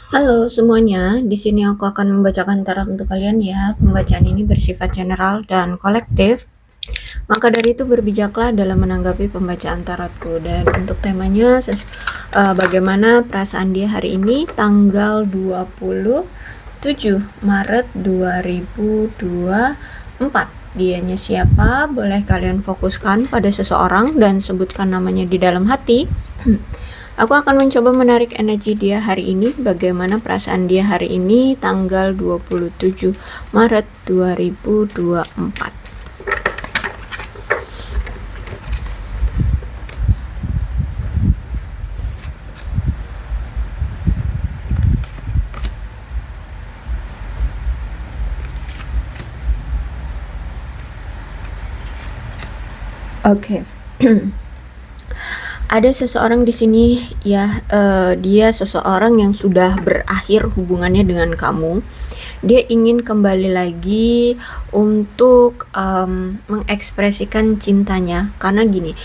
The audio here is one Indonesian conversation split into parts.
Halo semuanya, di sini aku akan membacakan tarot untuk kalian ya. Pembacaan ini bersifat general dan kolektif. Maka dari itu berbijaklah dalam menanggapi pembacaan tarotku. Dan untuk temanya bagaimana perasaan dia hari ini tanggal 27 Maret 2024. Dianya siapa? Boleh kalian fokuskan pada seseorang dan sebutkan namanya di dalam hati. Aku akan mencoba menarik energi dia hari ini, bagaimana perasaan dia hari ini tanggal 27 Maret 2024. Oke. Ada seseorang di sini ya, dia seseorang yang sudah berakhir hubungannya dengan kamu. Dia ingin kembali lagi untuk mengekspresikan cintanya, karena gini,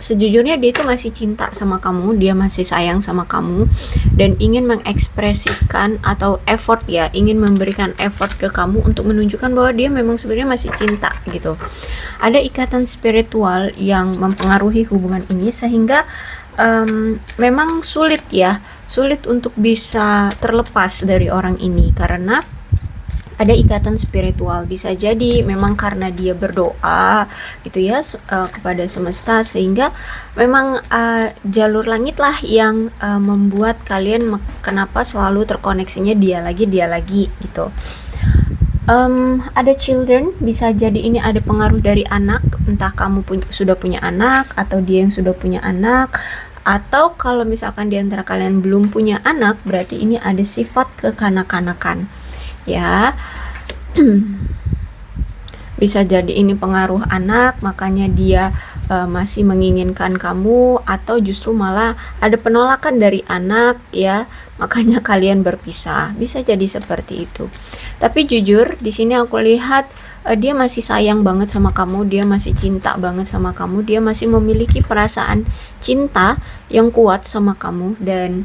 sejujurnya dia itu masih cinta sama kamu, dia masih sayang sama kamu dan ingin mengekspresikan atau ingin memberikan effort ke kamu untuk menunjukkan bahwa dia memang sebenarnya masih cinta gitu. Ada ikatan spiritual yang mempengaruhi hubungan ini sehingga memang sulit untuk bisa terlepas dari orang ini karena ada ikatan spiritual. Bisa jadi memang karena dia berdoa gitu ya, kepada semesta, sehingga memang jalur langit lah yang membuat kalian kenapa selalu terkoneksinya dia lagi gitu. Ada children, bisa jadi ini ada pengaruh dari anak, entah kamu sudah punya anak atau dia yang sudah punya anak, atau kalau misalkan di antara kalian belum punya anak, berarti ini ada sifat kekanak-kanakan ya. Bisa jadi ini pengaruh anak, makanya dia masih menginginkan kamu, atau justru malah ada penolakan dari anak ya, makanya kalian berpisah. Bisa jadi seperti itu. Tapi jujur di sini aku lihat dia masih sayang banget sama kamu, dia masih cinta banget sama kamu, dia masih memiliki perasaan cinta yang kuat sama kamu, dan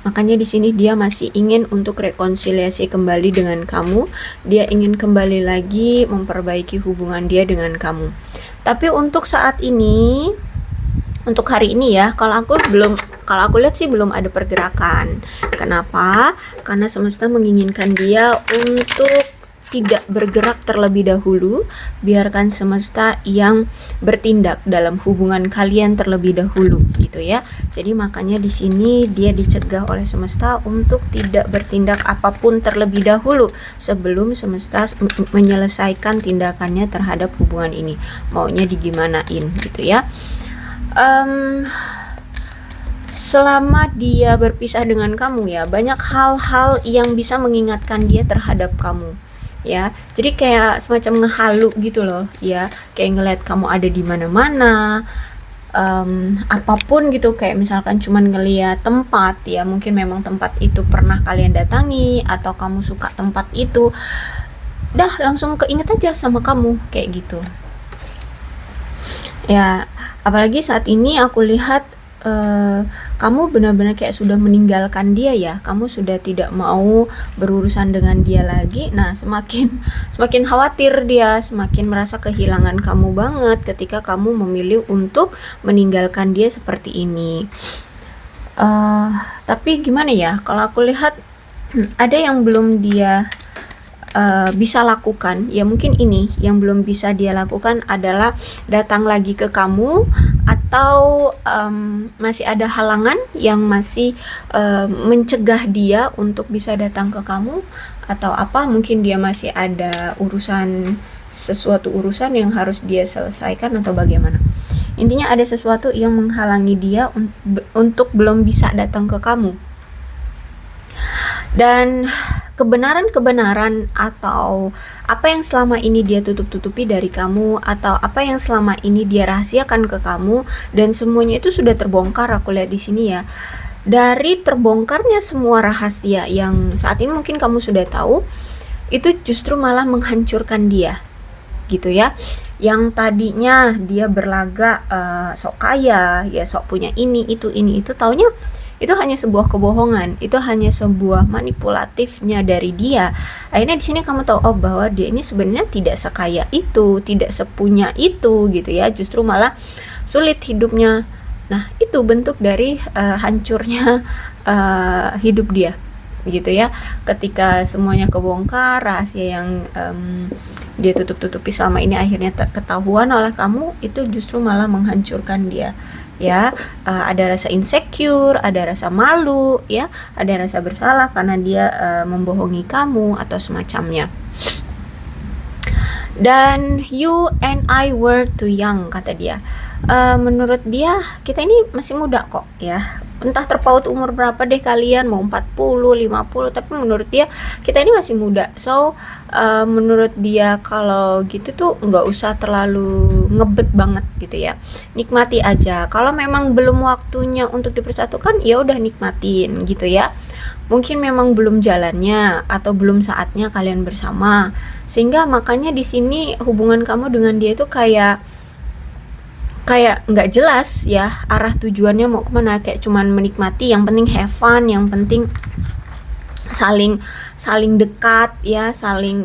makanya di sini dia masih ingin untuk rekonsiliasi kembali dengan kamu. Dia ingin kembali lagi memperbaiki hubungan dia dengan kamu. Tapi untuk saat ini, untuk hari ini ya, kalau aku lihat sih belum ada pergerakan. Kenapa? Karena semesta menginginkan dia untuk tidak bergerak terlebih dahulu, biarkan semesta yang bertindak dalam hubungan kalian terlebih dahulu gitu ya. Jadi makanya di sini dia dicegah oleh semesta untuk tidak bertindak apapun terlebih dahulu sebelum semesta menyelesaikan tindakannya terhadap hubungan ini. Maunya digimanain gitu ya. Selama dia berpisah dengan kamu ya, banyak hal-hal yang bisa mengingatkan dia terhadap kamu ya. Jadi kayak semacam ngehalu gitu loh ya, kayak ngeliat kamu ada di mana-mana, apapun gitu, kayak misalkan cuman ngeliat tempat ya, mungkin memang tempat itu pernah kalian datangi atau kamu suka tempat itu, dah langsung keinget aja sama kamu kayak gitu ya. Apalagi saat ini aku lihat kamu benar-benar kayak sudah meninggalkan dia ya, kamu sudah tidak mau berurusan dengan dia lagi. Nah, semakin khawatir dia, semakin merasa kehilangan kamu banget ketika kamu memilih untuk meninggalkan dia seperti ini. Tapi gimana ya, kalau aku lihat ada yang belum dia bisa lakukan ya. Mungkin ini yang belum bisa dia lakukan adalah datang lagi ke kamu, atau masih ada halangan yang masih mencegah dia untuk bisa datang ke kamu, atau apa, mungkin dia masih ada sesuatu urusan yang harus dia selesaikan atau bagaimana. Intinya ada sesuatu yang menghalangi dia untuk belum bisa datang ke kamu. Dan kebenaran-kebenaran atau apa yang selama ini dia tutup-tutupi dari kamu, atau apa yang selama ini dia rahasiakan ke kamu, dan semuanya itu sudah terbongkar. Aku lihat di sini ya, dari terbongkarnya semua rahasia yang saat ini mungkin kamu sudah tahu, itu justru malah menghancurkan dia gitu ya. Yang tadinya dia berlagak sok kaya ya, sok punya ini itu, taunya itu hanya sebuah kebohongan, itu hanya sebuah manipulatifnya dari dia. Akhirnya di sini kamu tahu bahwa dia ini sebenarnya tidak sekaya itu, tidak sepunya itu gitu ya, justru malah sulit hidupnya. Nah, itu bentuk dari hancurnya hidup dia gitu ya, ketika semuanya kebongkar, rahasia yang dia tutup-tutupi selama ini akhirnya ketahuan oleh kamu, itu justru malah menghancurkan dia ya. Ada rasa insecure, ada rasa malu ya, ada rasa bersalah karena dia membohongi kamu atau semacamnya. Dan you and I were too young, kata dia. Menurut dia kita ini masih muda kok ya, entah terpaut umur berapa deh kalian, mau 40, 50, tapi menurut dia kita ini masih muda. So menurut dia kalau gitu tuh nggak usah terlalu ngebet banget gitu ya, nikmati aja. Kalau memang belum waktunya untuk dipersatukan, ya udah nikmatin gitu ya. Mungkin memang belum jalannya atau belum saatnya kalian bersama, sehingga makanya di sini hubungan kamu dengan dia itu kayak nggak jelas ya arah tujuannya mau kemana, kayak cuman menikmati, yang penting have fun, yang penting saling dekat ya, saling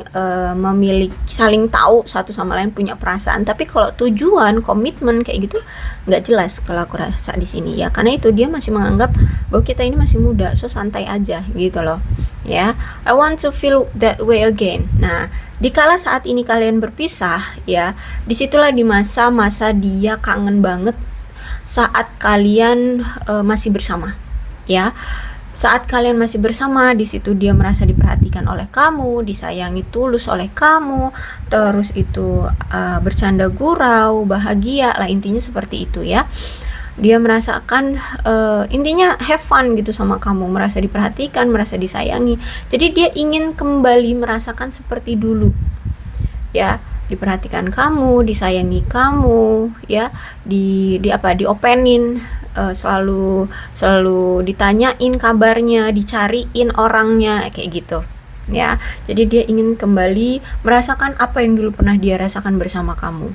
memiliki, saling tahu satu sama lain, punya perasaan. Tapi kalau tujuan, komitmen kayak gitu nggak jelas kalau aku rasa di sini ya, karena itu dia masih menganggap bahwa kita ini masih muda, so santai aja gitu loh ya. I want to feel that way again. Nah, dikala saat ini kalian berpisah ya, disitulah di masa-masa dia kangen banget saat kalian masih bersama ya. Saat kalian masih bersama, di situ dia merasa diperhatikan oleh kamu, disayangi tulus oleh kamu, terus itu bercanda gurau, bahagia lah, intinya seperti itu ya. Dia merasakan intinya have fun gitu sama kamu, merasa diperhatikan, merasa disayangi. Jadi dia ingin kembali merasakan seperti dulu ya, diperhatikan kamu, disayangi kamu ya, diopenin, selalu ditanyain kabarnya, dicariin orangnya kayak gitu ya. Jadi dia ingin kembali merasakan apa yang dulu pernah dia rasakan bersama kamu.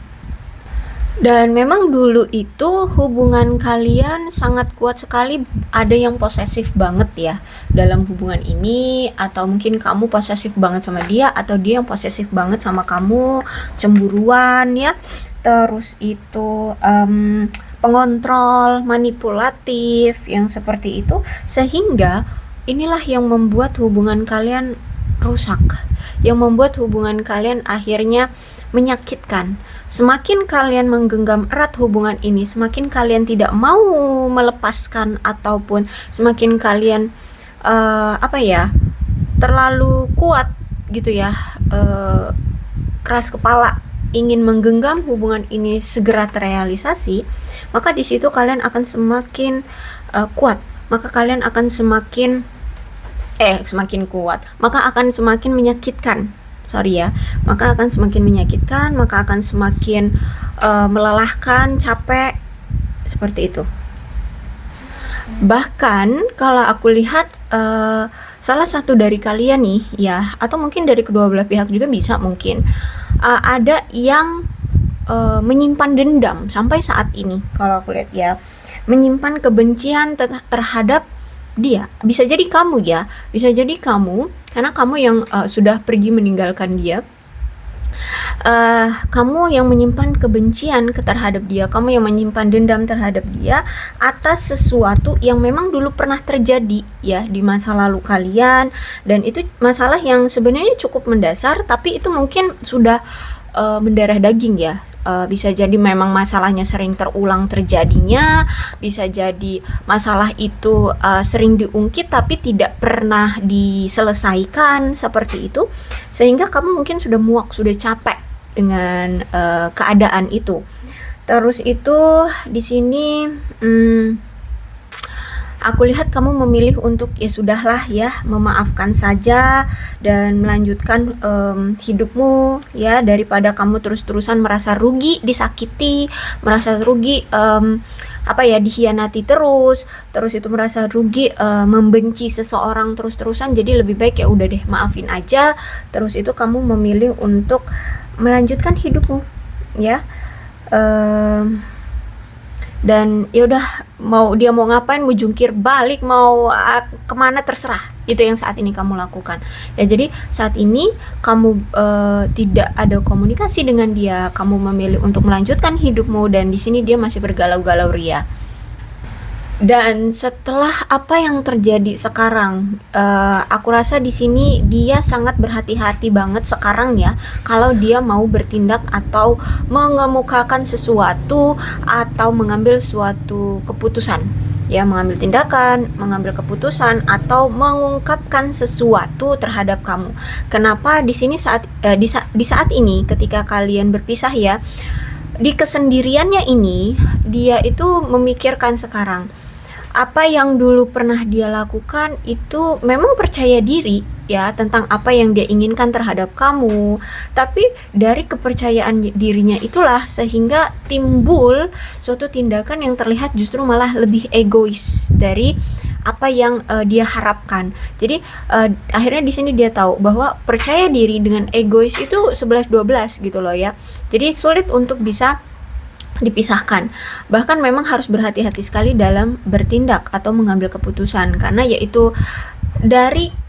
Dan memang dulu itu hubungan kalian sangat kuat sekali, ada yang posesif banget ya dalam hubungan ini, atau mungkin kamu posesif banget sama dia, atau dia yang posesif banget sama kamu, cemburuan ya. Terus itu pengontrol, manipulatif, yang seperti itu, sehingga inilah yang membuat hubungan kalian rusak, yang membuat hubungan kalian akhirnya menyakitkan. Semakin kalian menggenggam erat hubungan ini, semakin kalian tidak mau melepaskan, ataupun semakin kalian terlalu kuat gitu ya, keras kepala ingin menggenggam hubungan ini segera terrealisasi, maka di situ kalian akan semakin kuat, maka kalian akan semakin kuat, maka akan semakin menyakitkan. Maka akan semakin menyakitkan, maka akan semakin melelahkan, capek, seperti itu. Bahkan kalau aku lihat salah satu dari kalian nih ya, atau mungkin dari kedua belah pihak juga bisa, mungkin ada yang menyimpan dendam sampai saat ini. Kalau aku lihat ya, menyimpan kebencian terhadap dia. Bisa jadi kamu ya, bisa jadi kamu, karena kamu yang sudah pergi meninggalkan dia. Kamu yang menyimpan kebencian terhadap dia, kamu yang menyimpan dendam terhadap dia atas sesuatu yang memang dulu pernah terjadi ya di masa lalu kalian, dan itu masalah yang sebenarnya cukup mendasar, tapi itu mungkin sudah mendarah daging ya. Bisa jadi memang masalahnya sering terulang terjadinya, bisa jadi masalah itu sering diungkit tapi tidak pernah diselesaikan, seperti itu, sehingga kamu mungkin sudah muak, sudah capek dengan keadaan itu. Terus itu di sini aku lihat kamu memilih untuk ya sudahlah ya, memaafkan saja dan melanjutkan hidupmu ya, daripada kamu terus-terusan merasa rugi, disakiti, merasa rugi dihianati terus itu merasa rugi, membenci seseorang terus-terusan. Jadi lebih baik ya udah deh, maafin aja. Terus itu kamu memilih untuk melanjutkan hidupmu ya. dan ya udah, mau ngapain, mau jungkir balik, mau kemana, terserah. Itu yang saat ini kamu lakukan ya. Jadi saat ini kamu tidak ada komunikasi dengan dia, kamu memilih untuk melanjutkan hidupmu, dan di sini dia masih bergalau-galau ria. Dan setelah apa yang terjadi sekarang, aku rasa di sini dia sangat berhati-hati banget sekarang ya, kalau dia mau bertindak atau mengemukakan sesuatu atau mengambil suatu keputusan. Ya, mengambil tindakan, mengambil keputusan atau mengungkapkan sesuatu terhadap kamu. Kenapa di sini di saat ini ketika kalian berpisah ya, di kesendiriannya ini dia itu memikirkan sekarang apa yang dulu pernah dia lakukan. Itu memang percaya diri ya tentang apa yang dia inginkan terhadap kamu, tapi dari kepercayaan dirinya itulah sehingga timbul suatu tindakan yang terlihat justru malah lebih egois dari apa yang dia harapkan. Jadi akhirnya di sini dia tahu bahwa percaya diri dengan egois itu 11-12 gitu loh ya. Jadi sulit untuk bisa dipisahkan. Bahkan memang harus berhati-hati sekali dalam bertindak atau mengambil keputusan, karena yaitu dari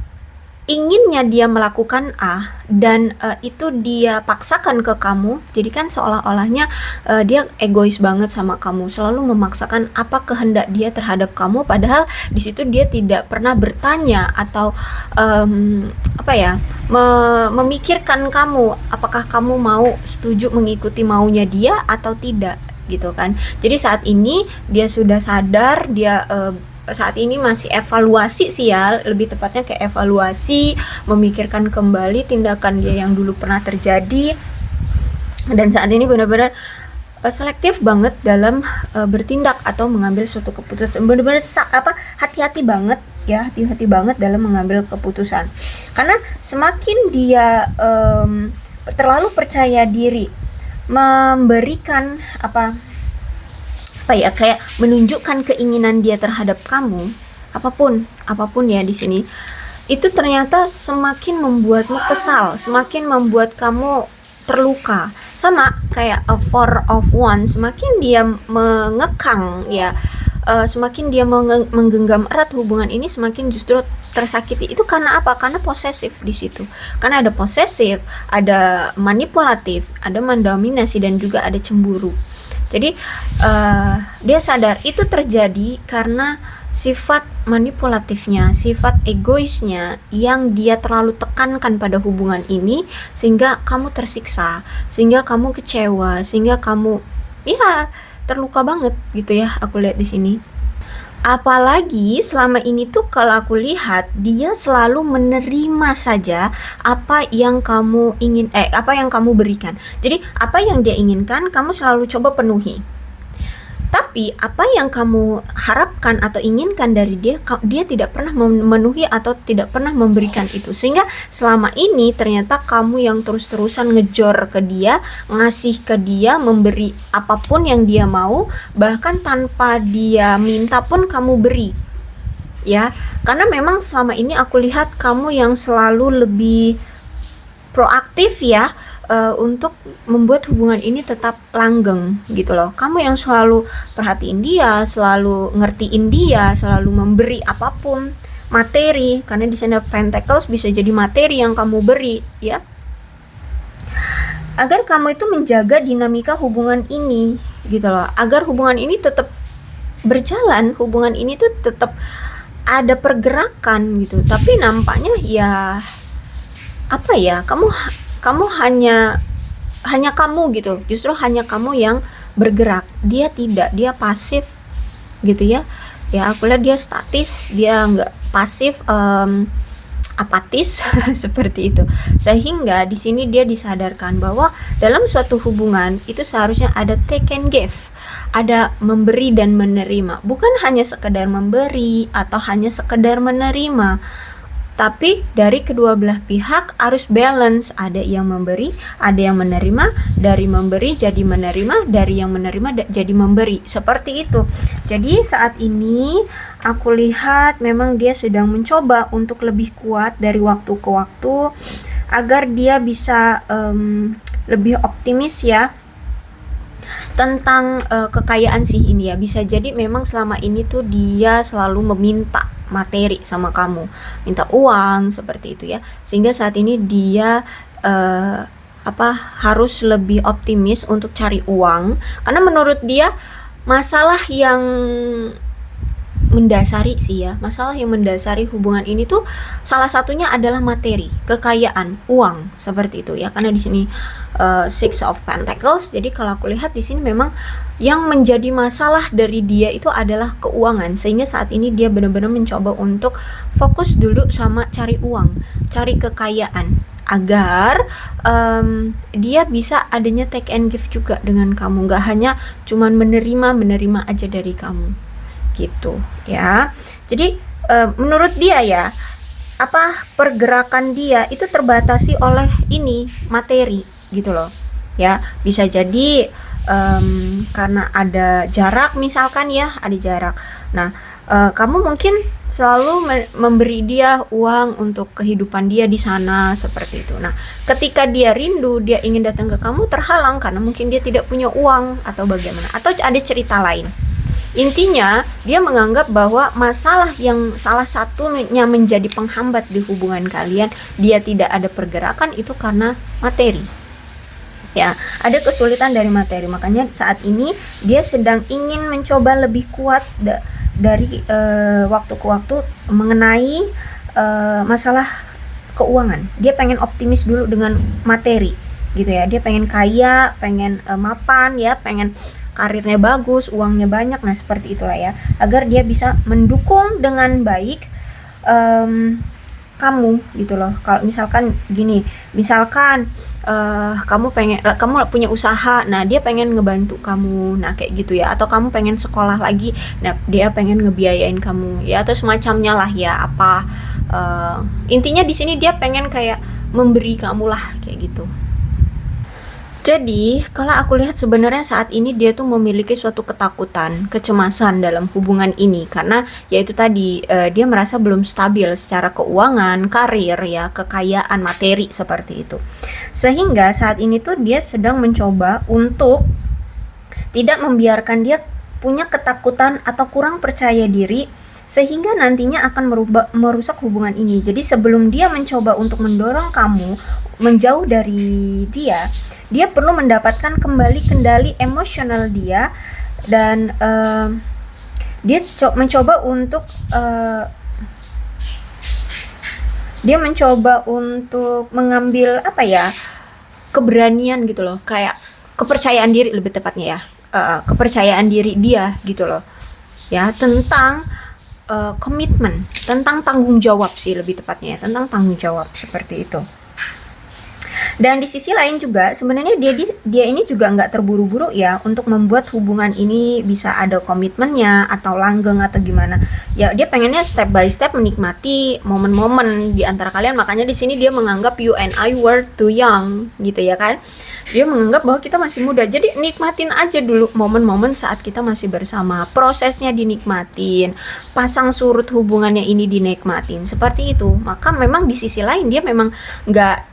inginnya dia melakukan A dan itu dia paksakan ke kamu. Jadi kan seolah-olahnya dia egois banget sama kamu, selalu memaksakan apa kehendak dia terhadap kamu, padahal di situ dia tidak pernah bertanya atau memikirkan kamu, apakah kamu mau setuju mengikuti maunya dia atau tidak gitu kan. Jadi saat ini dia sudah sadar, dia saat ini masih evaluasi sih ya, lebih tepatnya kayak evaluasi, memikirkan kembali tindakan dia yang dulu pernah terjadi, dan saat ini benar-benar selektif banget dalam bertindak atau mengambil suatu keputusan. Benar-benar hati-hati banget ya, hati-hati banget dalam mengambil keputusan, karena semakin dia terlalu percaya diri memberikan kayak menunjukkan keinginan dia terhadap kamu, apapun ya di sini, itu ternyata semakin membuatmu kesal, semakin membuat kamu terluka. Sama kayak a four of wands, semakin dia mengekang ya, semakin dia menggenggam erat hubungan ini, semakin justru tersakiti. Itu karena apa? Karena posesif di situ. Karena ada posesif, ada manipulatif, ada mendominasi, dan juga ada cemburu. Jadi dia sadar itu terjadi karena sifat manipulatifnya, sifat egoisnya yang dia terlalu tekankan pada hubungan ini, sehingga kamu tersiksa, sehingga kamu kecewa, sehingga kamu ya terluka banget gitu ya. Aku lihat di sini. Apalagi selama ini tuh kalau aku lihat dia selalu menerima saja apa yang kamu apa yang kamu berikan. Jadi apa yang dia inginkan kamu selalu coba penuhi. Tapi apa yang kamu harapkan atau inginkan dari dia, dia tidak pernah memenuhi atau tidak pernah memberikan itu. Sehingga selama ini ternyata kamu yang terus-terusan ngejor ke dia, ngasih ke dia, memberi apapun yang dia mau, bahkan tanpa dia minta pun kamu beri. Ya, karena memang selama ini aku lihat kamu yang selalu lebih proaktif ya, untuk membuat hubungan ini tetap langgeng gitu loh. Kamu yang selalu perhatiin dia, selalu ngertiin dia, selalu memberi apapun, materi, karena di sana Pentacles bisa jadi materi yang kamu beri ya, agar kamu itu menjaga dinamika hubungan ini gitu loh, agar hubungan ini tetap berjalan, hubungan ini tuh tetap ada pergerakan gitu. Tapi nampaknya ya kamu hanya kamu gitu, justru hanya kamu yang bergerak, dia tidak, dia pasif gitu ya. Ya aku lihat dia statis, dia nggak pasif, apatis seperti itu. Sehingga di sini dia disadarkan bahwa dalam suatu hubungan itu seharusnya ada take and give, ada memberi dan menerima, bukan hanya sekedar memberi atau hanya sekedar menerima. Tapi dari kedua belah pihak harus balance, ada yang memberi, ada yang menerima, dari memberi jadi menerima, dari yang menerima jadi memberi, seperti itu. Jadi saat ini aku lihat memang dia sedang mencoba untuk lebih kuat dari waktu ke waktu, agar dia bisa lebih optimis ya, Tentang kekayaan sih ini ya, bisa jadi memang selama ini tuh dia selalu meminta materi sama kamu, minta uang seperti itu ya, sehingga saat ini dia eh, apa harus lebih optimis untuk cari uang, karena menurut dia masalah yang mendasari sih ya, masalah yang mendasari hubungan ini tuh salah satunya adalah materi, kekayaan, uang seperti itu ya. Karena di sini Six of Pentacles, jadi kalau aku lihat di sini memang yang menjadi masalah dari dia itu adalah keuangan, sehingga saat ini dia benar-benar mencoba untuk fokus dulu sama cari uang, cari kekayaan, agar dia bisa adanya take and give juga dengan kamu, nggak hanya cuman menerima aja dari kamu gitu ya. Jadi menurut dia ya, apa pergerakan dia itu terbatasi oleh ini materi gitu loh ya. Bisa jadi karena ada jarak, misalkan ya, ada jarak. Nah kamu mungkin selalu memberi dia uang untuk kehidupan dia di sana seperti itu. Nah ketika dia rindu, dia ingin datang ke kamu, terhalang karena mungkin dia tidak punya uang atau bagaimana, atau ada cerita lain. Intinya dia menganggap bahwa masalah yang salah satunya menjadi penghambat di hubungan kalian, dia tidak ada pergerakan, itu karena materi. Ya, ada kesulitan dari materi. Makanya saat ini dia sedang ingin mencoba lebih kuat dari waktu ke waktu mengenai masalah keuangan. Dia pengen optimis dulu dengan materi gitu ya. Dia pengen kaya, pengen mapan ya, pengen karirnya bagus, uangnya banyak. Nah seperti itulah ya, agar dia bisa mendukung dengan baik kamu gitu loh. Kalau misalkan gini, misalkan kamu punya usaha, nah dia pengen ngebantu kamu, nah kayak gitu ya. Atau kamu pengen sekolah lagi, nah dia pengen ngebiayain kamu ya, atau semacamnya lah ya. Apa intinya di sini dia pengen kayak memberi kamu lah, kayak gitu. Jadi, kalau aku lihat sebenarnya saat ini dia tuh memiliki suatu ketakutan, kecemasan dalam hubungan ini, karena yaitu tadi dia merasa belum stabil secara keuangan, karir ya, kekayaan, materi seperti itu. Sehingga saat ini tuh dia sedang mencoba untuk tidak membiarkan dia punya ketakutan atau kurang percaya diri, sehingga nantinya akan merusak hubungan ini. Jadi sebelum dia mencoba untuk mendorong kamu menjauh dari dia perlu mendapatkan kembali kendali emosional dia, dan dia mencoba untuk mengambil apa ya, keberanian gitu loh, kayak kepercayaan diri lebih tepatnya ya, kepercayaan diri dia gitu loh ya, tentang komitmen, tentang tanggung jawab sih lebih tepatnya ya, tentang tanggung jawab seperti itu. Dan di sisi lain juga sebenarnya dia ini juga nggak terburu-buru ya untuk membuat hubungan ini bisa ada komitmennya atau langgeng atau gimana ya. Dia pengennya step by step menikmati momen-momen di antara kalian. Makanya di sini dia menganggap you and I were too young gitu ya kan. Dia menganggap bahwa kita masih muda, jadi nikmatin aja dulu momen-momen saat kita masih bersama, prosesnya dinikmatin, pasang surut hubungannya ini dinikmatin seperti itu. Maka memang di sisi lain dia memang nggak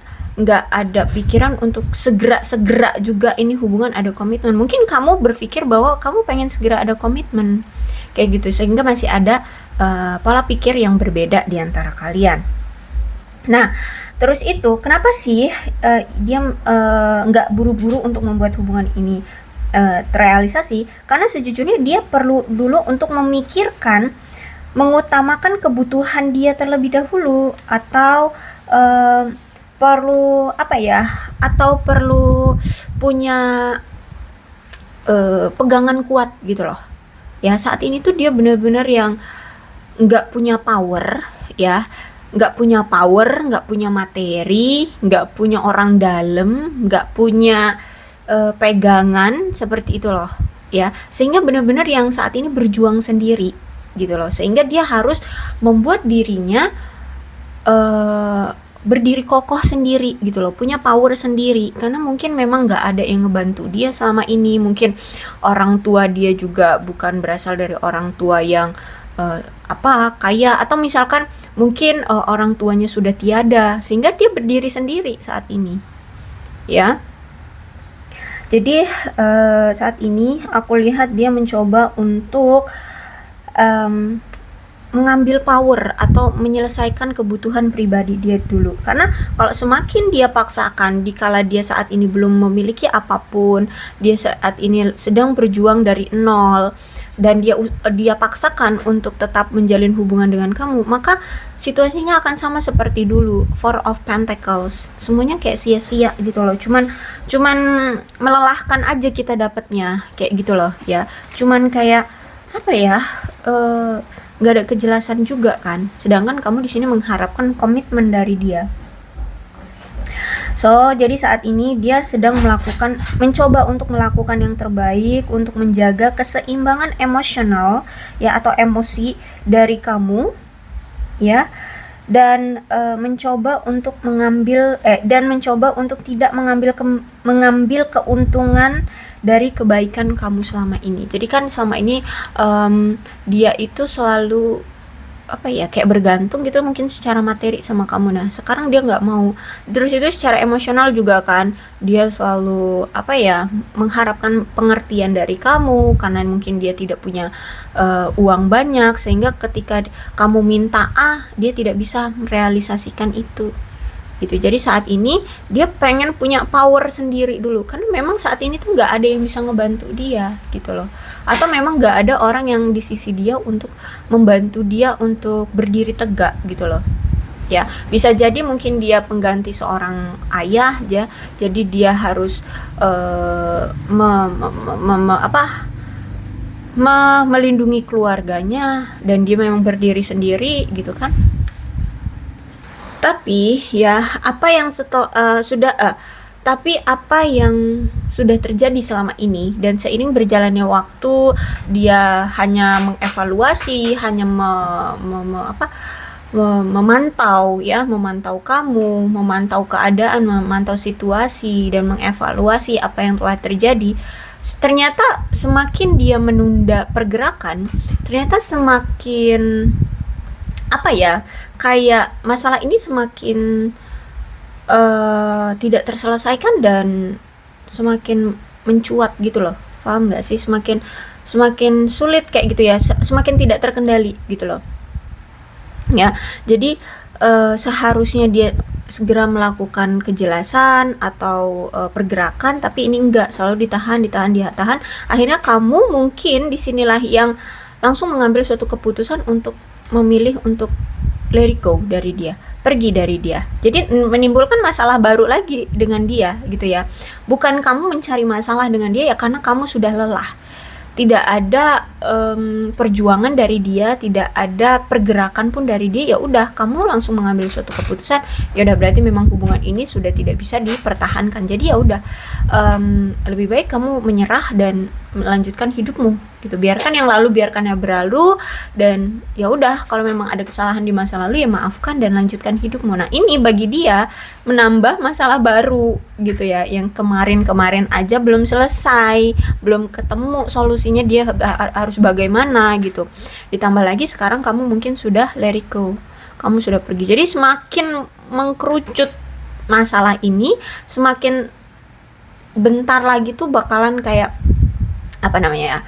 ada pikiran untuk segera juga ini hubungan ada komitmen. Mungkin kamu berpikir bahwa kamu pengen segera ada komitmen kayak gitu, sehingga masih ada pola pikir yang berbeda di antara kalian. Nah terus itu kenapa sih dia nggak buru-buru untuk membuat hubungan ini terrealisasi? Karena sejujurnya dia perlu dulu untuk memikirkan, mengutamakan kebutuhan dia terlebih dahulu, atau perlu apa ya, atau perlu punya pegangan kuat gitu loh ya. Saat ini tuh dia benar-benar yang nggak punya power ya, nggak punya materi, nggak punya orang dalam, nggak punya pegangan seperti itu loh ya, sehingga benar-benar yang saat ini berjuang sendiri gitu loh, sehingga dia harus membuat dirinya berdiri kokoh sendiri gitu loh, punya power sendiri, karena mungkin memang nggak ada yang ngebantu dia selama ini. Mungkin orang tua dia juga bukan berasal dari orang tua yang kaya, atau misalkan mungkin orang tuanya sudah tiada, sehingga dia berdiri sendiri saat ini ya. Jadi saat ini aku lihat dia mencoba untuk mengambil power atau menyelesaikan kebutuhan pribadi dia dulu. Karena kalau semakin dia paksakan dikala dia saat ini belum memiliki apapun, dia saat ini sedang berjuang dari nol, dan dia paksakan untuk tetap menjalin hubungan dengan kamu, maka situasinya akan sama seperti dulu. Four of Pentacles, semuanya kayak sia-sia gitu loh. Cuman melelahkan aja kita dapatnya kayak gitu loh ya. Cuman kayak apa ya, nggak ada kejelasan juga kan, sedangkan kamu di sini mengharapkan komitmen dari dia. So, jadi saat ini dia sedang mencoba untuk melakukan yang terbaik untuk menjaga keseimbangan emosional ya, atau emosi dari kamu ya, dan mencoba untuk tidak mengambil keuntungan dari kebaikan kamu selama ini. Jadi kan selama ini dia itu selalu apa ya, kayak bergantung gitu mungkin secara materi sama kamu. Nah sekarang dia nggak mau. Terus itu secara emosional juga kan, dia selalu apa ya, mengharapkan pengertian dari kamu karena mungkin dia tidak punya uang banyak, sehingga ketika kamu minta dia tidak bisa merealisasikan itu gitu. Jadi saat ini dia pengen punya power sendiri dulu, karena memang saat ini tuh nggak ada yang bisa ngebantu dia gitu loh, atau memang nggak ada orang yang di sisi dia untuk membantu dia untuk berdiri tegak gitu loh ya. Bisa jadi mungkin dia pengganti seorang ayah ya, jadi dia harus melindungi keluarganya, dan dia memang berdiri sendiri gitu kan. Tapi ya apa yang sudah terjadi selama ini, dan seiring berjalannya waktu dia hanya mengevaluasi, hanya memantau kamu, memantau keadaan, memantau situasi, dan mengevaluasi apa yang telah terjadi. Ternyata semakin dia menunda pergerakan, ternyata semakin apa ya, kayak masalah ini semakin tidak terselesaikan dan semakin mencuat gitu loh. Paham nggak sih? Semakin sulit kayak gitu ya, semakin tidak terkendali gitu loh ya. Jadi seharusnya dia segera melakukan kejelasan atau pergerakan, tapi ini enggak, selalu ditahan. Akhirnya kamu mungkin disinilah yang langsung mengambil suatu keputusan untuk memilih untuk let it go dari dia, pergi dari dia. Jadi menimbulkan masalah baru lagi dengan dia gitu ya. Bukan kamu mencari masalah dengan dia ya, karena kamu sudah lelah. Tidak ada perjuangan dari dia, tidak ada pergerakan pun dari dia. Ya udah, kamu langsung mengambil suatu keputusan. Ya udah, berarti memang hubungan ini sudah tidak bisa dipertahankan. Jadi ya udah, lebih baik kamu menyerah dan melanjutkan hidupmu gitu. Biarkan yang lalu, biarkan yang berlalu, dan ya udah, kalau memang ada kesalahan di masa lalu ya maafkan dan lanjutkan hidupmu. Nah ini bagi dia menambah masalah baru gitu ya, yang kemarin aja belum selesai, belum ketemu solusinya, dia harus bagaimana gitu. Ditambah lagi sekarang kamu mungkin sudah let it go, kamu sudah pergi. Jadi semakin mengkerucut masalah ini, semakin bentar lagi tuh bakalan kayak apa namanya ya,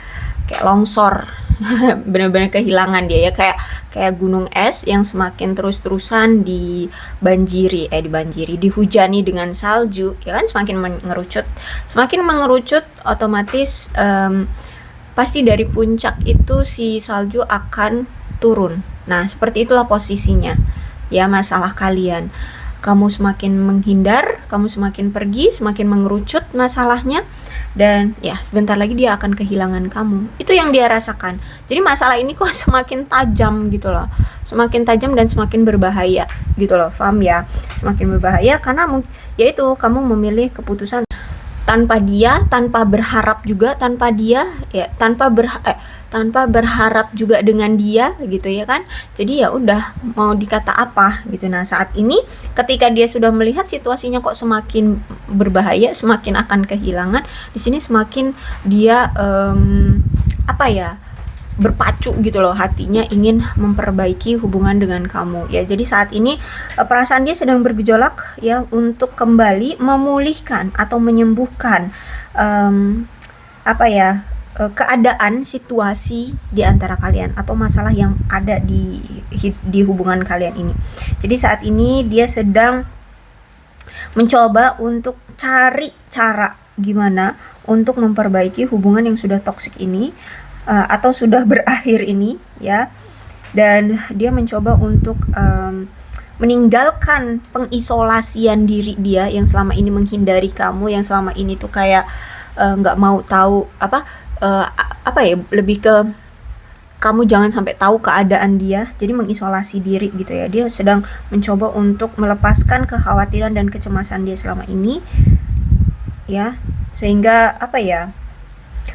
kayak longsor. Benar-benar kehilangan dia ya, kayak gunung es yang semakin terus-terusan dihujani dengan salju ya kan, semakin mengerucut otomatis pasti dari puncak itu si salju akan turun. Nah seperti itulah posisinya ya masalah kalian. Kamu semakin menghindar, kamu semakin pergi, semakin mengerucut masalahnya, dan ya sebentar lagi dia akan kehilangan kamu. Itu yang dia rasakan. Jadi masalah ini kok semakin tajam gitu loh, semakin tajam dan semakin berbahaya gitu loh, paham ya? Semakin berbahaya karena yaitu kamu memilih keputusan tanpa dia, tanpa berharap juga, tanpa berharap juga dengan dia gitu ya kan. Jadi ya udah, mau dikata apa gitu. Nah saat ini ketika dia sudah melihat situasinya kok semakin berbahaya, semakin akan kehilangan, di sini semakin dia berpacu gitu loh, hatinya ingin memperbaiki hubungan dengan kamu ya. Jadi saat ini perasaan dia sedang bergejolak ya untuk kembali memulihkan atau menyembuhkan keadaan situasi di antara kalian atau masalah yang ada di hubungan kalian ini. Jadi saat ini dia sedang mencoba untuk cari cara gimana untuk memperbaiki hubungan yang sudah toksik ini atau sudah berakhir ini ya. Dan dia mencoba untuk meninggalkan pengisolasian diri dia yang selama ini menghindari kamu, yang selama ini tuh kayak nggak mau tahu lebih ke kamu jangan sampai tahu keadaan dia, jadi mengisolasi diri gitu ya. Dia sedang mencoba untuk melepaskan kekhawatiran dan kecemasan dia selama ini ya, sehingga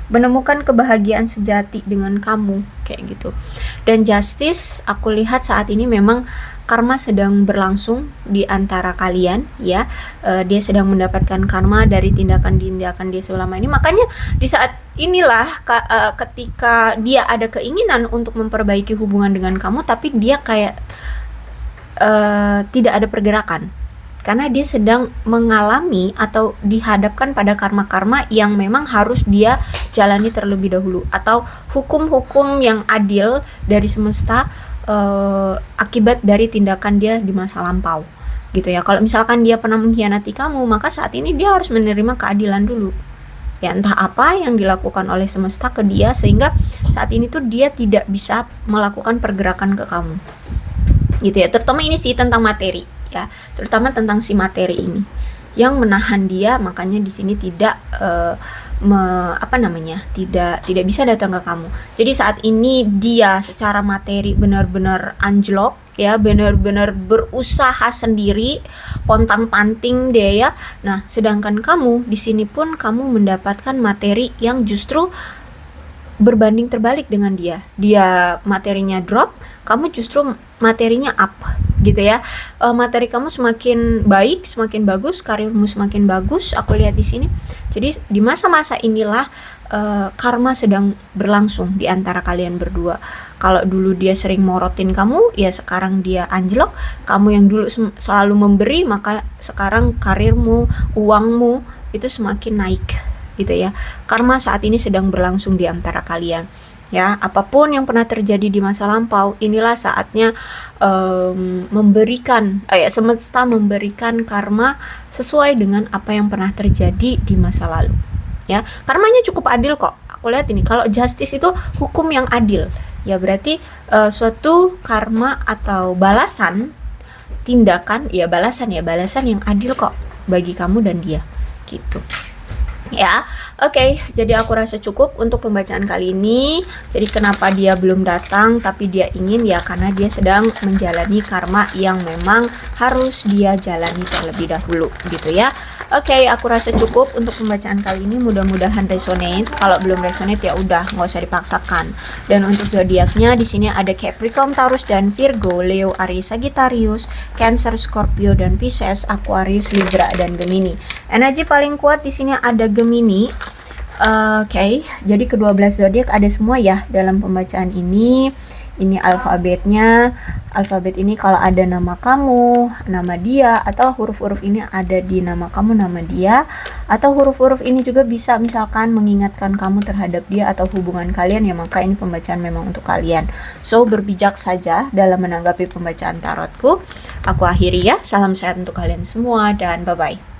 menemukan kebahagiaan sejati dengan kamu kayak gitu. Dan justice aku lihat saat ini memang karma sedang berlangsung di antara kalian ya. Dia sedang mendapatkan karma dari tindakan-tindakan dia selama ini. Makanya di saat inilah ketika dia ada keinginan untuk memperbaiki hubungan dengan kamu, tapi dia kayak tidak ada pergerakan. Karena dia sedang mengalami atau dihadapkan pada karma-karma yang memang harus dia jalani terlebih dahulu, atau hukum-hukum yang adil dari semesta akibat dari tindakan dia di masa lampau gitu ya. Kalau misalkan dia pernah mengkhianati kamu, maka saat ini dia harus menerima keadilan dulu ya, entah apa yang dilakukan oleh semesta ke dia sehingga saat ini tuh dia tidak bisa melakukan pergerakan ke kamu gitu ya. Terutama ini sih tentang materi ya, terutama tentang si materi ini yang menahan dia, makanya di sini tidak tidak bisa datang ke kamu. Jadi saat ini dia secara materi benar-benar anjlok ya, benar-benar berusaha sendiri, pontang-panting dia ya. Nah, sedangkan kamu di sini pun kamu mendapatkan materi yang justru berbanding terbalik dengan dia. Dia materinya drop, kamu justru materinya up gitu ya. Materi kamu semakin baik, semakin bagus, karirmu semakin bagus. Aku lihat di sini. Jadi di masa-masa inilah karma sedang berlangsung di antara kalian berdua. Kalau dulu dia sering morotin kamu, ya sekarang dia anjlok. Kamu yang dulu selalu memberi, maka sekarang karirmu, uangmu itu semakin naik gitu ya. Karma saat ini sedang berlangsung di antara kalian ya. Apapun yang pernah terjadi di masa lampau, inilah saatnya semesta memberikan karma sesuai dengan apa yang pernah terjadi di masa lalu ya. Karmanya cukup adil kok. Aku lihat ini, kalau justice itu hukum yang adil ya, berarti suatu karma atau balasan tindakan ya, balasan yang adil kok bagi kamu dan dia gitu ya. Oke, jadi aku rasa cukup untuk pembacaan kali ini. Jadi kenapa dia belum datang tapi dia ingin, ya karena dia sedang menjalani karma yang memang harus dia jalani terlebih dahulu gitu ya. Oke, aku rasa cukup untuk pembacaan kali ini. Mudah-mudahan resonate. Kalau belum resonate ya udah, nggak usah dipaksakan. Dan untuk zodiaknya di sini ada Capricorn, Taurus dan Virgo, Leo, Aries, Sagittarius, Cancer, Scorpio dan Pisces, Aquarius, Libra dan Gemini. Energi paling kuat di sini ada Gemini. Oke, jadi ke-12 zodiak ada semua ya dalam pembacaan ini. Ini alfabetnya. Alfabet ini kalau ada nama kamu, nama dia, atau huruf-huruf ini ada di nama kamu, nama dia, atau huruf-huruf ini juga bisa misalkan mengingatkan kamu terhadap dia atau hubungan kalian ya, maka ini pembacaan memang untuk kalian. So, berbijak saja dalam menanggapi pembacaan tarotku. Aku akhiri ya. Salam sehat untuk kalian semua dan bye-bye.